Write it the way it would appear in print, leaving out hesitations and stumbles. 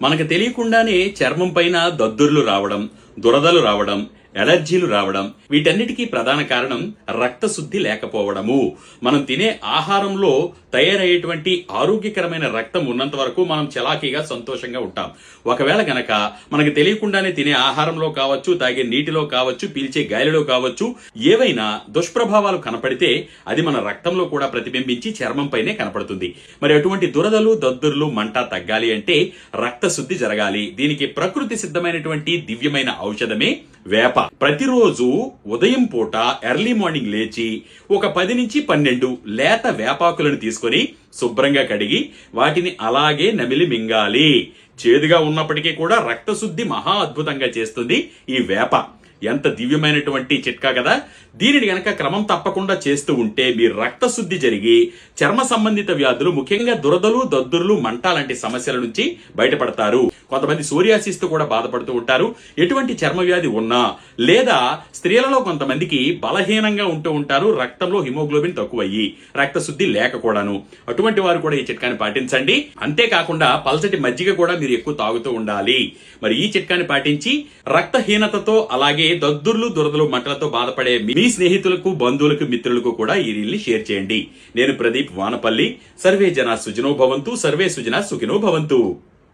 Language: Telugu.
మనకు తెలియకుండానే చర్మం పైన దద్దుర్లు రావడం, దురదలు రావడం, ఎలర్జీలు రావడం, వీటన్నిటికీ ప్రధాన కారణం రక్తశుద్ధి లేకపోవడము. మనం తినే ఆహారంలో తయారయ్యేటువంటి ఆరోగ్యకరమైన రక్తం ఉన్నంత వరకు మనం చలాకీగా సంతోషంగా ఉంటాం. ఒకవేళ గనక మనకు తెలియకుండానే తినే ఆహారంలో కావచ్చు, తాగే నీటిలో కావచ్చు, పీల్చే గాలిలో కావచ్చు, ఏవైనా దుష్ప్రభావాలు కనపడితే అది మన రక్తంలో కూడా ప్రతిబింబించి చర్మం పైనే కనపడుతుంది. మరి అటువంటి దురదలు, దద్దుర్లు, మంట తగ్గాలి అంటే రక్తశుద్ధి జరగాలి. దీనికి ప్రకృతి సిద్ధమైనటువంటి దివ్యమైన ఔషధమే వేప. ప్రతిరోజు ఉదయం పూట ఎర్లీ మార్నింగ్ లేచి ఒక 10 నుంచి 12 లేత వేపాకులను తీసుకొని శుభ్రంగా కడిగి వాటిని అలాగే నమిలి మింగాలి. చేదుగా ఉన్నప్పటికీ కూడా రక్తశుద్ధి మహా అద్భుతంగా చేస్తుంది ఈ వేప. ఎంత దివ్యమైనటువంటి చిట్కా కదా. దీనిని గనక క్రమం తప్పకుండా చేస్తూ ఉంటే మీ రక్తశుద్ధి జరిగి చర్మ సంబంధిత వ్యాధులు, ముఖ్యంగా దురదలు, దద్దుర్లు, మంట లాంటి సమస్యల నుంచి బయటపడతారు. కొంతమంది సోరియాసిస్ తో కూడా బాధపడుతూ ఉంటారు. ఎటువంటి చర్మ వ్యాధి ఉన్నా, లేదా స్త్రీలలో కొంతమందికి బలహీనంగా ఉంటూ ఉంటారు, రక్తంలో హిమోగ్లోబిన్ తక్కువయ్యి రక్తశుద్ధి లేకపోవడాను. అటువంటి వారు కూడా ఈ చిట్కాని పాటించండి. అంతేకాకుండా పల్చటి మజ్జిగ కూడా మీరు ఎక్కువ తాగుతూ ఉండాలి. మరి ఈ చిట్కాని పాటించి రక్తహీనతతో, అలాగే దద్దుర్లు, దురదలు, మంటలతో బాధపడే మీ స్నేహితులకు, బంధువులకు, మిత్రులకు కూడా ఈ రీల్ని షేర్ చేయండి. నేను ప్రదీప్ వానపల్లి. సర్వే జన సుజనో భవంతు, సర్వే సుజన సుఖినో భవంతు.